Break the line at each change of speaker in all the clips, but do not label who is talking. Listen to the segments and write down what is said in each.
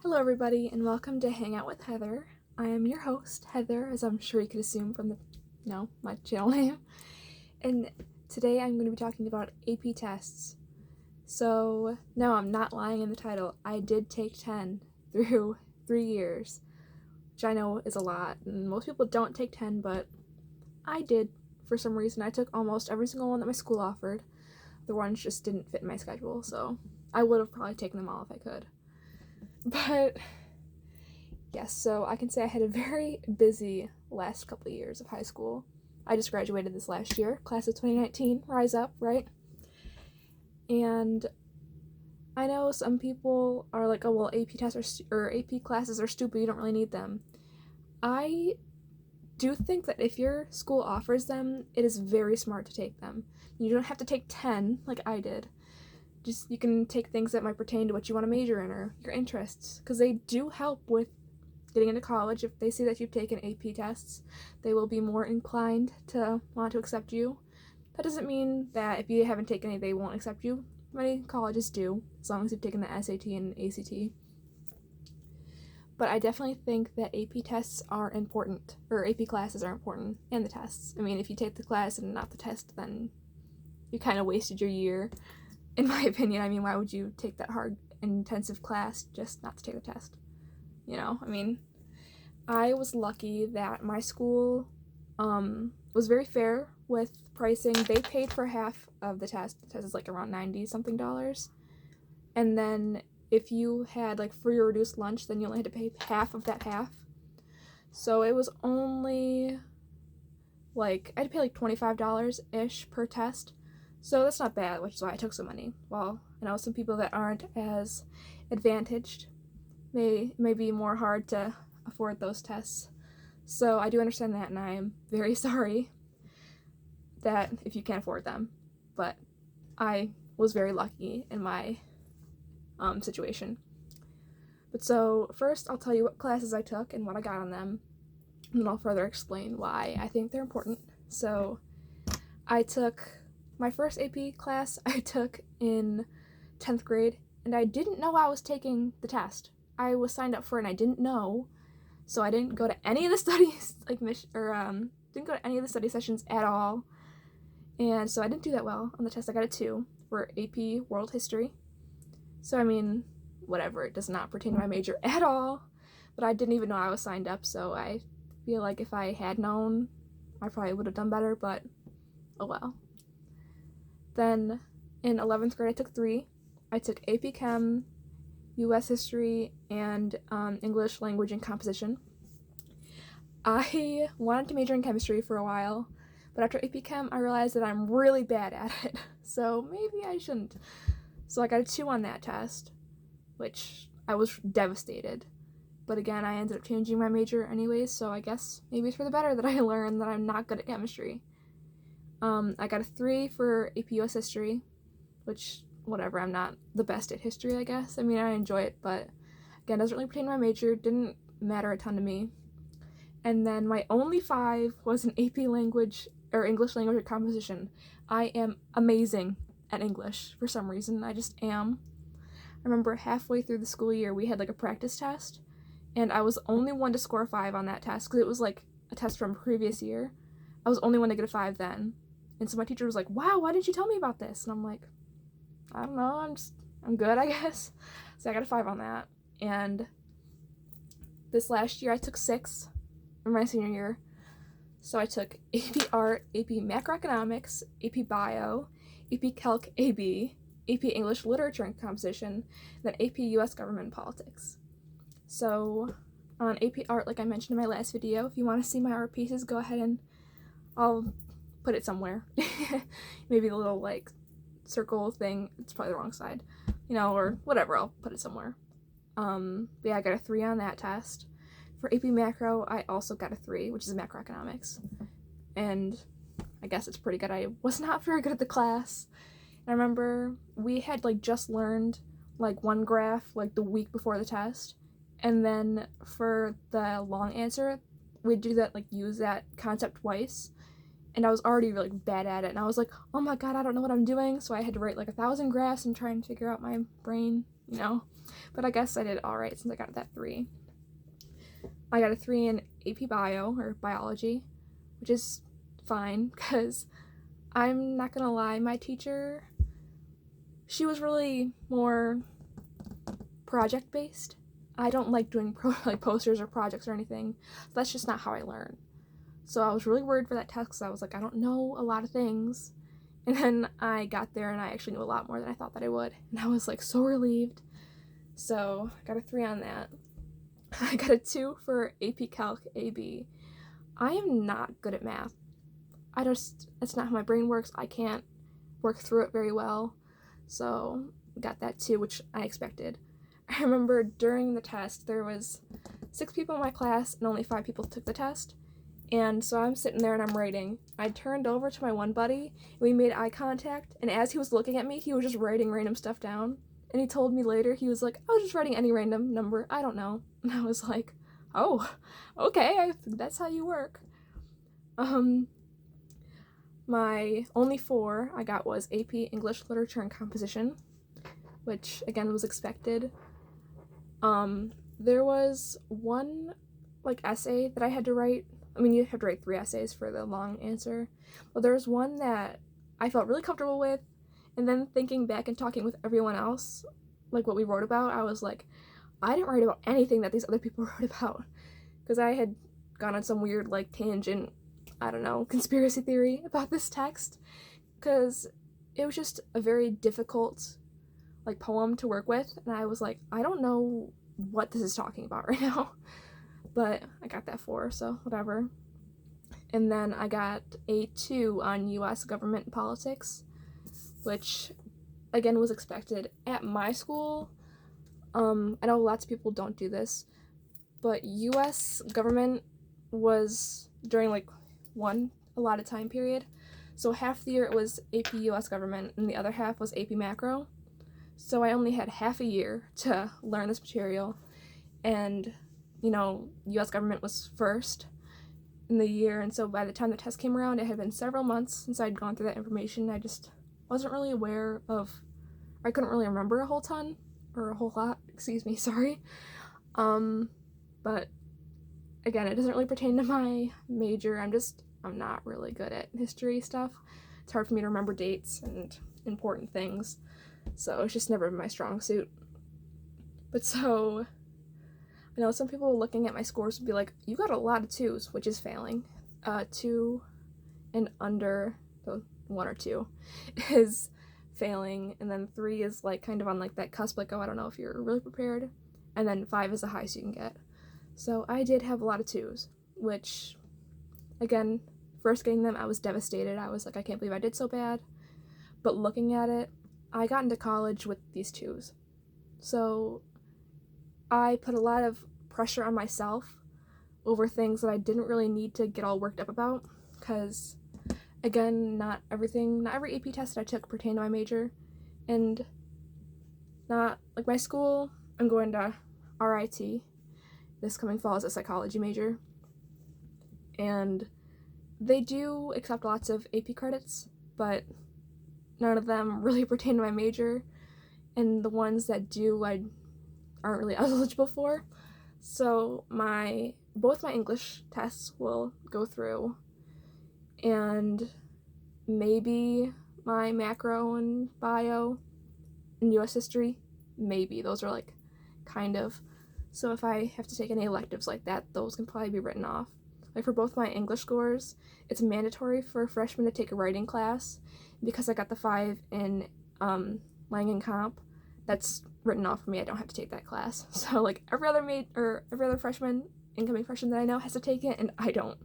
Hello everybody and welcome to Hang Out with Heather. I am your host, Heather, as I'm sure you could assume from my channel name. And today I'm going to be talking about AP tests. So, no, I'm not lying in the title. I did take 10 through 3 years, which I know is a lot. And most people don't take 10, but I did for some reason. I took almost every single one that my school offered. The ones just didn't fit my schedule, so I would have probably taken them all if I could. But yes, so I can say I had a very busy last couple of years of high school. I just graduated this last year, class of 2019, rise up, right? And I know some people are like, oh, well, AP tests or AP classes are stupid, you don't really need them. I do think that if your school offers them, it is very smart to take them. You don't have to take 10 like I did. Just you can take things that might pertain to what you want to major in or your interests, because they do help with getting into college. If they see that you've taken AP tests, they will be more inclined to want to accept you. That doesn't mean that if you haven't taken any, they won't accept you. Many colleges do, as long as you've taken the SAT and ACT. But I definitely think that AP tests are important, or AP classes are important, and the tests. I mean, if you take the class and not the test, then you kind of wasted your year. In my opinion, I mean, why would you take that hard, intensive class just not to take the test? You know, I mean, I was lucky that my school was very fair with pricing. They paid for half of the test. The test is like around $90-something. And then if you had like free or reduced lunch, then you only had to pay half of that half. So it was only like, I had to pay like $25-ish per test. So that's not bad, which is why I took so many. Well, I know some people that aren't as advantaged may be more hard to afford those tests. So I do understand that, and I am very sorry that if you can't afford them. But I was very lucky in my situation. But so first I'll tell you what classes I took and what I got on them, and then I'll further explain why I think they're important. So I took my first AP class I took in 10th grade, and I didn't know I was taking the test. I was signed up for it and I didn't know, so I didn't go to any of the studies, didn't go to any of the study sessions at all, and so I didn't do that well on the test. I got a 2 for AP World History, so I mean, whatever, it does not pertain to my major at all, but I didn't even know I was signed up, so I feel like if I had known, I probably would have done better, but oh well. Then in 11th grade I took 3. I took AP Chem, US History, and English Language and Composition. I wanted to major in chemistry for a while, but after AP Chem I realized that I'm really bad at it, so maybe I shouldn't. So I got a 2 on that test, which I was devastated. But again, I ended up changing my major anyways, so I guess maybe it's for the better that I learned that I'm not good at chemistry. I got a 3 for AP US History, which, whatever, I'm not the best at history, I guess. I mean, I enjoy it, but again, doesn't really pertain to my major, didn't matter a ton to me. And then my only 5 was an AP Language, or English Language and Composition. I am amazing at English, for some reason, I just am. I remember halfway through the school year, we had like a practice test, and I was the only one to score a 5 on that test, because it was like a test from a previous year. I was the only one to get a 5 then. And so my teacher was like, wow, why didn't you tell me about this? And I'm like, I don't know, I'm good, I guess. So I got a 5 on that. And this last year I took 6 in my senior year. So I took AP Art, AP Macroeconomics, AP Bio, AP Calc AB, AP English Literature and Composition, and then AP US Government and Politics. So on AP Art, like I mentioned in my last video, if you want to see my art pieces, go ahead and I'll put it somewhere. Maybe the little like circle thing, it's probably the wrong side, or whatever, I'll put it somewhere. But yeah, I got a 3 on that test. For AP Macro, I also got a 3, which is macroeconomics, and I guess it's pretty good. I was not very good at the class. And I remember we had like just learned like one graph like the week before the test, and then for the long answer we'd do that, like use that concept twice, and I was already really bad at it, and I was like, oh my god, I don't know what I'm doing, so I had to write like 1,000 graphs and try and figure out my brain, But I guess I did alright since I got that 3. I got a 3 in AP Bio, or Biology, which is fine, because I'm not gonna lie, my teacher, she was really more project-based. I don't like doing posters or projects or anything. That's just not how I learn. So I was really worried for that test because I was like, I don't know a lot of things. And then I got there and I actually knew a lot more than I thought that I would. And I was like so relieved. So I got a 3 on that. I got a 2 for AP Calc AB. I am not good at math. It's not how my brain works. I can't work through it very well. So got that 2, which I expected. I remember during the test, there was 6 people in my class and only 5 people took the test. And so I'm sitting there and I'm writing. I turned over to my one buddy, and we made eye contact, and as he was looking at me, he was just writing random stuff down. And he told me later, he was like, I was just writing any random number, I don't know. And I was like, oh, okay, that's how you work. My only 4 I got was AP English Literature and Composition, which again was expected. There was one essay that I had to write. I mean, you have to write 3 essays for the long answer. But there was one that I felt really comfortable with, and then thinking back and talking with everyone else, like what we wrote about, I was like, I didn't write about anything that these other people wrote about. Because I had gone on some weird, tangent, I don't know, conspiracy theory about this text. Because it was just a very difficult, poem to work with. And I was like, I don't know what this is talking about right now. But I got that 4, so whatever. And then I got a 2 on U.S. government politics, which, again, was expected. At my school, I know lots of people don't do this, but U.S. government was during, one allotted time period. So half the year it was AP U.S. government, and the other half was AP macro. So I only had half a year to learn this material, and U.S. government was first in the year, and so by the time the test came around, it had been several months since I'd gone through that information. I just wasn't really aware of, I couldn't really remember a whole lot, sorry. But again, it doesn't really pertain to my major. I'm not really good at history stuff. It's hard for me to remember dates and important things, so it's just never been my strong suit. But so, I know some people looking at my scores would be like, you got a lot of 2s, which is failing. 2 and under, so 1 or 2 is failing, and then 3 is kind of on that cusp, oh, I don't know if you're really prepared, and then 5 is the highest you can get. So I did have a lot of 2s, which, again, first getting them, I was devastated. I was like, I can't believe I did so bad. But looking at it, I got into college with these 2s. So I put a lot of pressure on myself over things that I didn't really need to get all worked up about, because, again, not every AP test that I took pertained to my major, and not, my school, I'm going to RIT this coming fall as a psychology major, and they do accept lots of AP credits, but none of them really pertain to my major, and the ones that do, I aren't really eligible for. So both my English tests will go through, and maybe my macro and bio and US history, maybe. Those are kind of. So if I have to take any electives like that, those can probably be written off. For both my English scores, it's mandatory for freshmen to take a writing class. Because I got the 5 in Lang and Comp, that's written off for me. I don't have to take that class. So every other freshman, incoming freshman that I know has to take it, and I don't.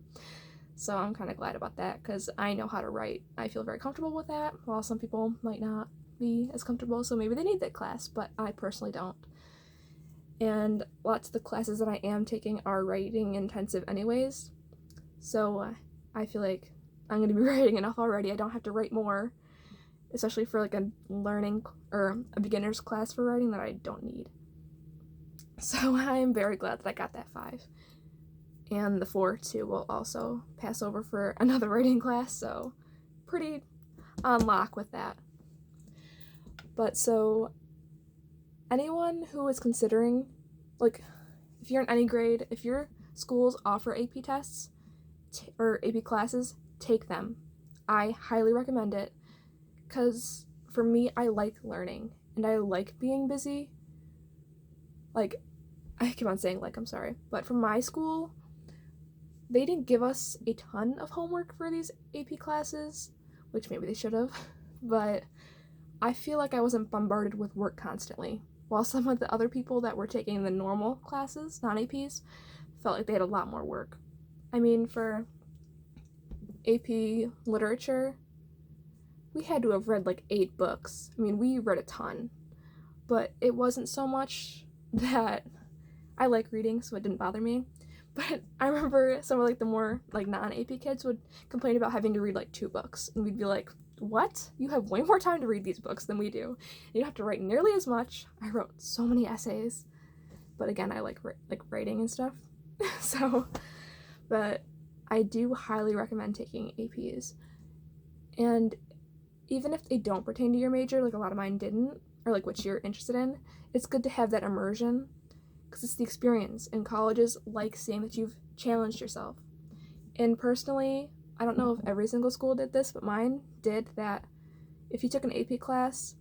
So I'm kind of glad about that, because I know how to write. I feel very comfortable with that, while some people might not be as comfortable, so maybe they need that class, but I personally don't. And lots of the classes that I am taking are writing intensive anyways, so I feel like I'm going to be writing enough already. I don't have to write more, especially for a learning or a beginner's class for writing that I don't need. So I am very glad that I got that 5. And the 4 too will also pass over for another writing class, so pretty on lock with that. But so anyone who is considering, like, if you're in any grade, if your schools offer AP tests or AP classes, take them. I highly recommend it, because for me, I like learning and I like being busy. Like, I keep on saying like, I'm sorry, but from my school, they didn't give us a ton of homework for these AP classes, which maybe they should have, but I feel like I wasn't bombarded with work constantly, while some of the other people that were taking the normal classes, non-APs, felt like they had a lot more work. I mean, for AP literature, we had to have read like 8 books. I mean, we read a ton, but it wasn't so much that I like reading, so it didn't bother me. But I remember some of like the more like non-AP kids would complain about having to read like 2 books, and we'd be like, what? You have way more time to read these books than we do. You don't have to write nearly as much. I wrote so many essays, but again, I like writing and stuff. So, but I do highly recommend taking APs. And even if they don't pertain to your major, like a lot of mine didn't, or like what you're interested in, it's good to have that immersion, because it's the experience, and colleges like seeing that you've challenged yourself. And personally, I don't know if every single school did this, but mine did, that if you took an AP class,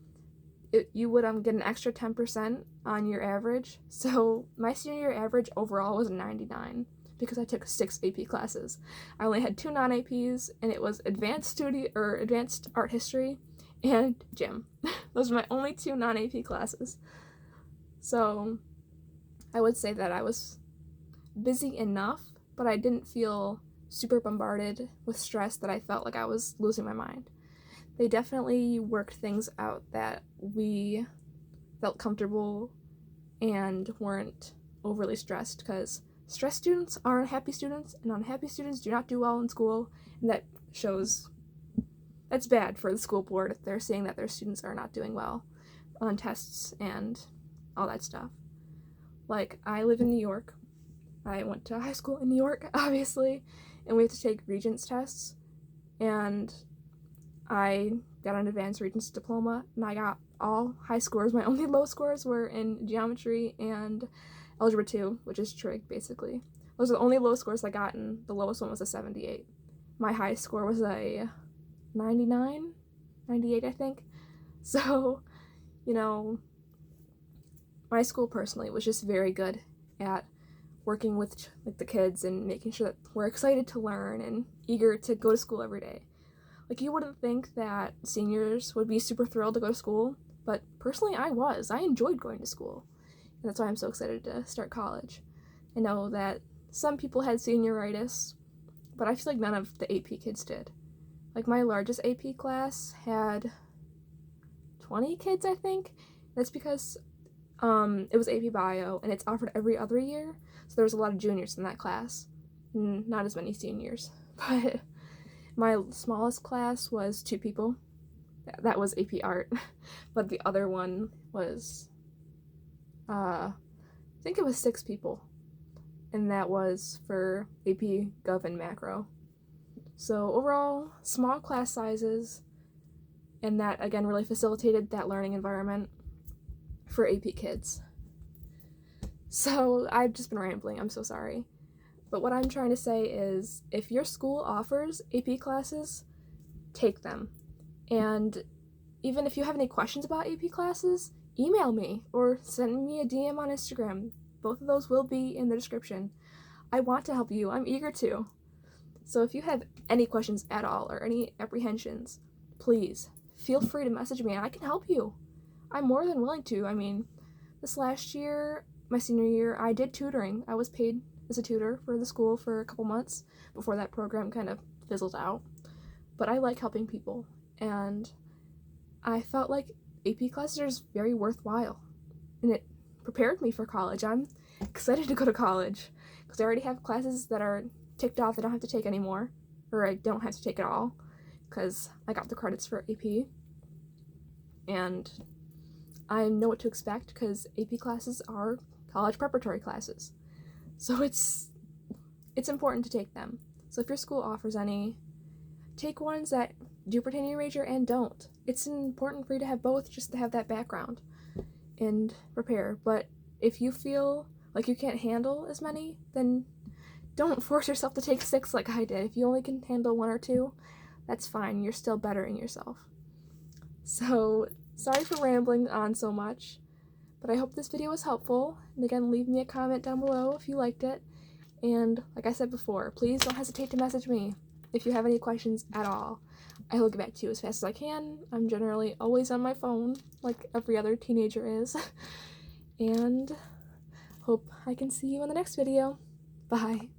you would get an extra 10% on your average. So my senior year average overall was 99, because I took 6 AP classes. I only had 2 non-APs, and it was advanced art history and gym. Those were my only 2 non-AP classes. So I would say that I was busy enough, but I didn't feel super bombarded with stress that I felt like I was losing my mind. They definitely worked things out that we felt comfortable and weren't overly stressed, because stressed students are unhappy students, and unhappy students do not do well in school, and that's bad for the school board if they're seeing that their students are not doing well on tests and all that stuff. Like, I live in New York. I went to high school in New York, obviously, and we had to take Regents tests, and I got an advanced Regents diploma, and I got all high scores. My only low scores were in geometry and algebra 2, which is trig, basically. Those are the only low scores I got, and the lowest one was a 78. My highest score was a 99, 98, I think. So, my school personally was just very good at working with like the kids and making sure that we're excited to learn and eager to go to school every day. Like, you wouldn't think that seniors would be super thrilled to go to school, but personally I was. I enjoyed going to school, and that's why I'm so excited to start college. I know that some people had senioritis, but I feel like none of the AP kids did. Like, my largest AP class had 20 kids, I think. That's because it was AP Bio, and it's offered every other year, so there was a lot of juniors in that class, not as many seniors. But my smallest class was 2 people. That was AP Art, but the other one was, I think it was 6 people, and that was for AP Gov and Macro. So overall, small class sizes, and that again really facilitated that learning environment for AP kids. So I've just been rambling, I'm so sorry. But what I'm trying to say is, if your school offers AP classes, take them. And even if you have any questions about AP classes, email me or send me a DM on Instagram. Both of those will be in the description. I want to help you. I'm eager to. So if you have any questions at all or any apprehensions, please feel free to message me and I can help you. I'm more than willing to. I mean, this last year, my senior year, I did tutoring. I was paid as a tutor for the school for a couple months before that program kind of fizzled out. But I like helping people, and I felt like AP classes are very worthwhile, and it prepared me for college. I'm excited to go to college because I already have classes that are ticked off. I don't have to take anymore, or I don't have to take it all because I got the credits for AP, and I know what to expect because AP classes are college preparatory classes. So it's important to take them. So if your school offers any, take ones that do pertain to your major and don't. It's important for you to have both, just to have that background. and prepare. But if you feel like you can't handle as many, then don't force yourself to take 6 like I did. If you only can handle 1 or 2, that's fine. You're still bettering yourself. So, sorry for rambling on so much, but I hope this video was helpful. And again, leave me a comment down below if you liked it. And like I said before, please don't hesitate to message me if you have any questions at all. I will get back to you as fast as I can. I'm generally always on my phone, like every other teenager is. And hope I can see you in the next video. Bye.